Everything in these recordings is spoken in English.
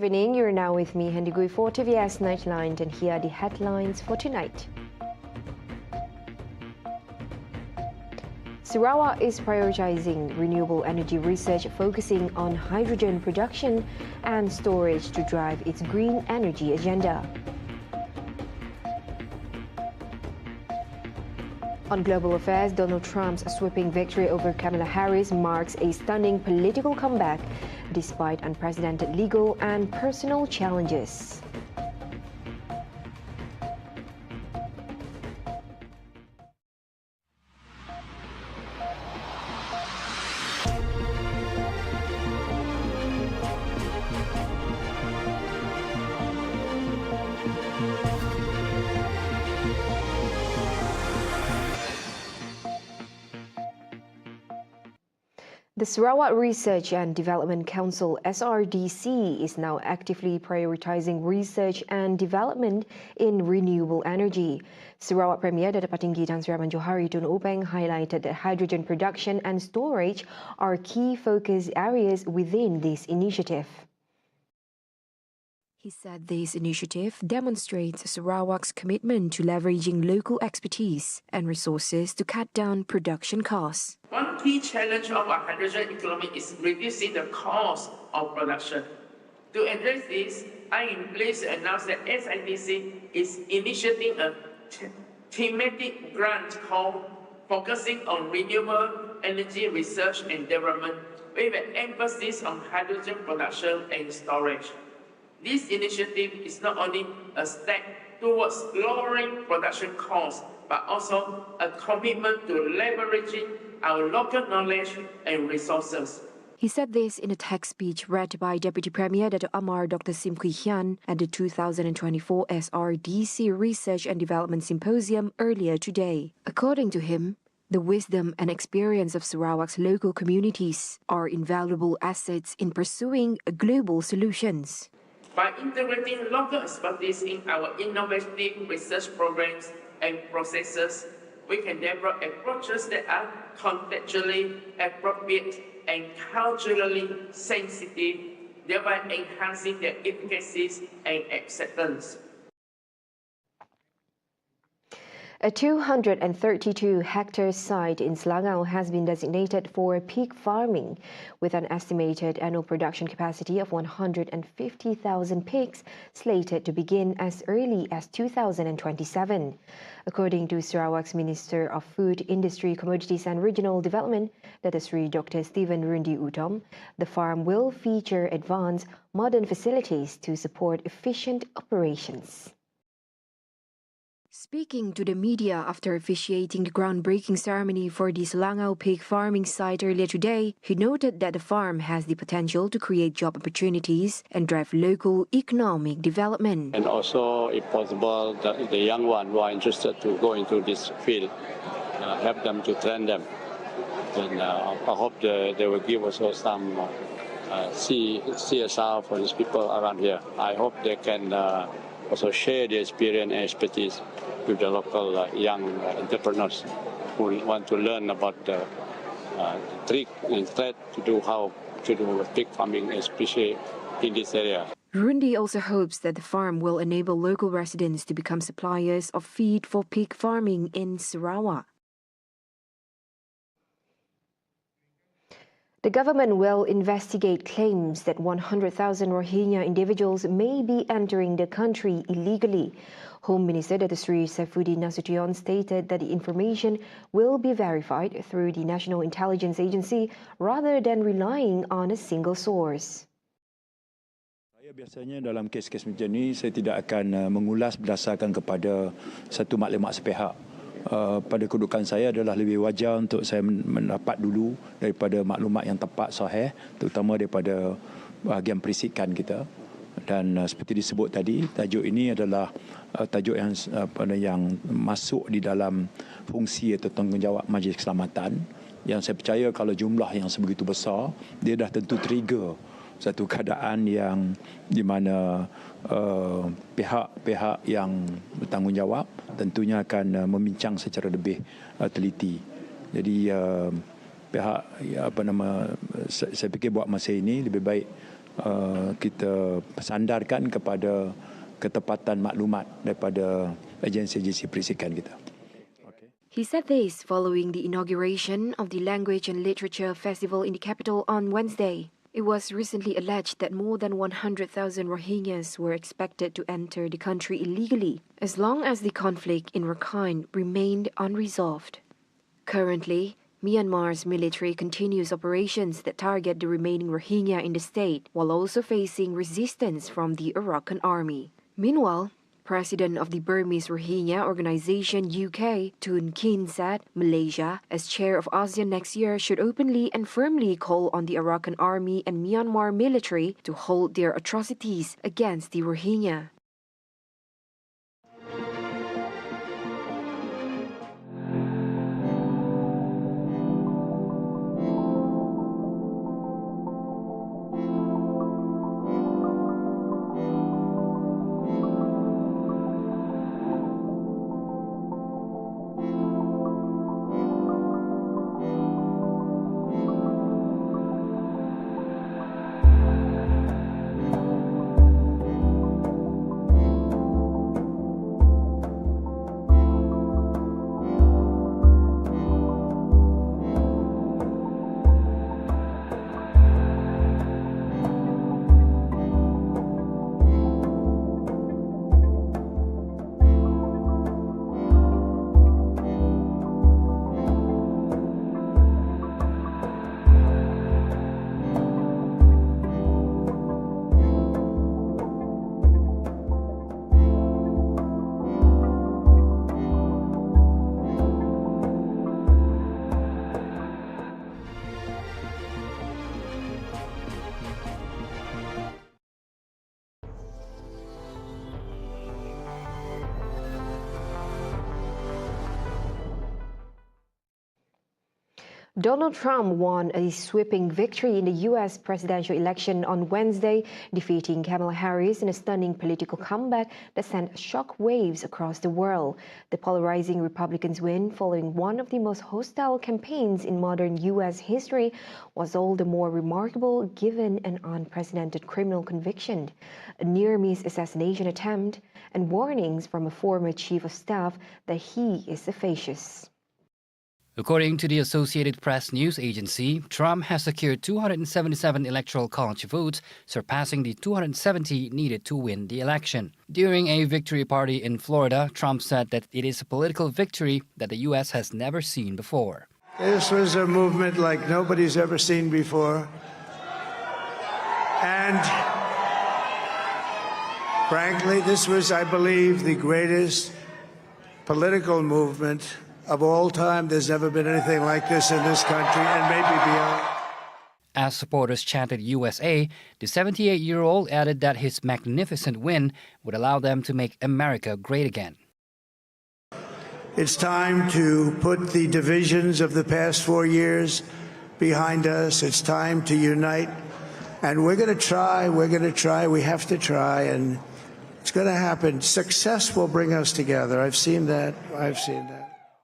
evening. You're now with me, Hendigui, for TVS Nightline, and here are the headlines for tonight. Sarawak is prioritizing renewable energy research, focusing on hydrogen production and storage to drive its green energy agenda. On global affairs, Donald Trump's sweeping victory over Kamala Harris marks a stunning political comeback despite unprecedented legal and personal challenges. The Sarawak Research and Development Council (SRDC) is now actively prioritizing research and development in renewable energy. Sarawak Premier Datuk Patinggi Tan Sri Rahman Johari Tun Upeng highlighted that hydrogen production and storage are key focus areas within this initiative. He said this initiative demonstrates Sarawak's commitment to leveraging local expertise and resources to cut down production costs. One key challenge of our hydrogen economy is reducing the cost of production. To address this, I am pleased to announce that SRDC is initiating a thematic grant called Focusing on Renewable Energy Research and Development, with an emphasis on hydrogen production and storage. This initiative is not only a step towards lowering production costs, but also a commitment to leveraging our local knowledge and resources. He said this in a text speech read by Deputy Premier Datuk Amar Dr. Sim Kui Hian at the 2024 SRDC Research and Development Symposium earlier today. According to him, the wisdom and experience of Sarawak's local communities are invaluable assets in pursuing global solutions. By integrating local expertise in our innovative research programs and processes, we can develop approaches that are contextually appropriate and culturally sensitive, thereby enhancing their efficacy and acceptance. A 232-hectare site in Selangor has been designated for pig farming, with an estimated annual production capacity of 150,000 pigs slated to begin as early as 2027. According to Sarawak's Minister of Food, Industry, Commodities and Regional Development, Datuk Sri Dr. Stephen Rundi Utom, the farm will feature advanced modern facilities to support efficient operations. Speaking to the media after officiating the groundbreaking ceremony for the Selangor pig farming site earlier today, he noted that the farm has the potential to create job opportunities and drive local economic development. And also, if possible, the young ones who are interested to go into this field, help them to train them. And I hope they will give also some CSR for these people around here. I hope they can also share their experience and expertise with the local young entrepreneurs who want to learn about the trick and thread to do how to do pig farming, especially in this area. Rundi also hopes that the farm will enable local residents to become suppliers of feed for pig farming in Sarawak. The government will investigate claims that 100,000 Rohingya individuals may be entering the country illegally. Home Minister Datuk Sri Saifuddin Nasution stated that the information will be verified through the National Intelligence Agency rather than relying on a single source. Saya biasanya dalam kes-kes macam ini, saya tidak akan mengulas berdasarkan kepada satu maklumat sepihak. Pada kedudukan saya adalah lebih wajar untuk saya mendapat dulu daripada maklumat yang tepat sahih, terutama daripada bahagian perisikan kita. Dan seperti disebut tadi, tajuk ini adalah tajuk yang masuk di dalam fungsi atau tanggungjawab Majlis Keselamatan, yang saya percaya kalau jumlah yang sebegitu besar, dia dah tentu trigger satu keadaan yang di mana pihak-pihak yang bertanggungjawab tentunya akan membincang secara lebih teliti. Jadi saya fikir buat masa ini lebih baik kita sandarkan kepada ketepatan maklumat daripada agensi-agensi perisikan kita. He said this following the inauguration of the Language and Literature Festival in the capital on Wednesday. It was recently alleged that more than 100,000 Rohingyas were expected to enter the country illegally, as long as the conflict in Rakhine remained unresolved. Currently, Myanmar's military continues operations that target the remaining Rohingya in the state, while also facing resistance from the Arakan army. Meanwhile, President of the Burmese Rohingya Organization UK, Tun Khin said Malaysia, as chair of ASEAN next year, should openly and firmly call on the Arakan army and Myanmar military to hold their atrocities against the Rohingya. Donald Trump won a sweeping victory in the U.S. presidential election on Wednesday, defeating Kamala Harris in a stunning political comeback that sent shockwaves across the world. The polarizing Republicans' win, following one of the most hostile campaigns in modern U.S. history, was all the more remarkable given an unprecedented criminal conviction, a near-miss assassination attempt, and warnings from a former chief of staff that he is a fascist. According to the Associated Press news agency, Trump has secured 277 electoral college votes, surpassing the 270 needed to win the election. During a victory party in Florida, Trump said that it is a political victory that the U.S. has never seen before. This was a movement like nobody's ever seen before. And frankly, this was, I believe, the greatest political movement of all time. There's never been anything like this in this country and maybe beyond. As supporters chanted USA, the 78-year-old added that his magnificent win would allow them to make America great again. It's time to put the divisions of the past 4 years behind us. It's time to unite. And we're going to try, we have to try, and it's going to happen. Success will bring us together. I've seen that.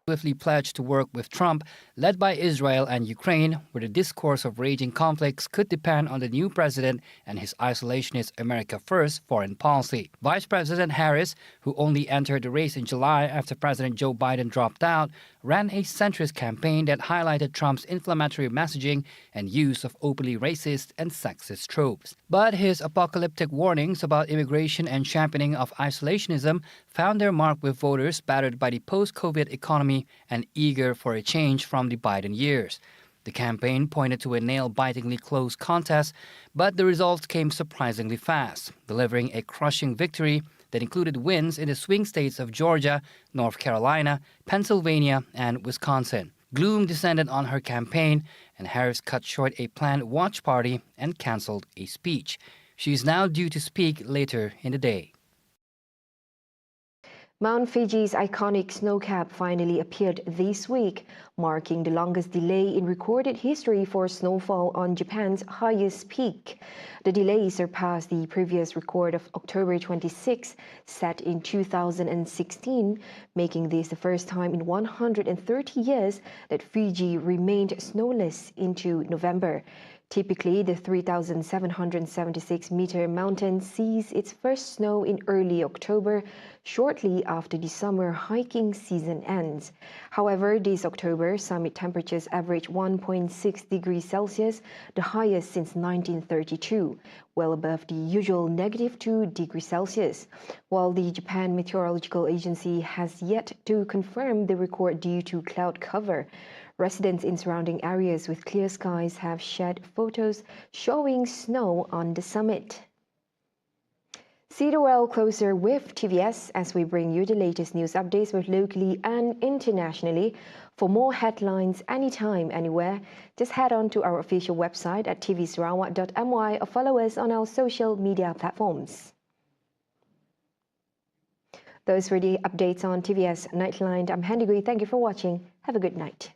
Swiftly pledged to work with Trump, led by Israel and Ukraine, where the discourse of raging conflicts could depend on the new president and his isolationist America First foreign policy. Vice President Harris, who only entered the race in July after President Joe Biden dropped out, ran a centrist campaign that highlighted Trump's inflammatory messaging and use of openly racist and sexist tropes. But his apocalyptic warnings about immigration and championing of isolationism found their mark with voters battered by the post-COVID economy and eager for a change from the Biden years. The campaign pointed to a nail-bitingly close contest, but the results came surprisingly fast, delivering a crushing victory that included wins in the swing states of Georgia, North Carolina, Pennsylvania, and Wisconsin. Gloom descended on her campaign, and Harris cut short a planned watch party and canceled a speech. She is now due to speak later in the day. Mount Fuji's iconic snowcap finally appeared this week, marking the longest delay in recorded history for snowfall on Japan's highest peak. The delay surpassed the previous record of October 26, set in 2016, making this the first time in 130 years that Fuji remained snowless into November. Typically, the 3,776-meter mountain sees its first snow in early October, shortly after the summer hiking season ends. However, this October, summit temperatures average 1.6 degrees Celsius, the highest since 1932, well above the usual -2 degrees Celsius. While the Japan Meteorological Agency has yet to confirm the record due to cloud cover, residents in surrounding areas with clear skies have shared photos showing snow on the summit. See the world closer with TVS as we bring you the latest news updates both locally and internationally. For more headlines anytime, anywhere, just head on to our official website at tvsarawak.my or follow us on our social media platforms. Those were the updates on TVS Nightline. I'm Handy Gui. Thank you for watching. Have a good night.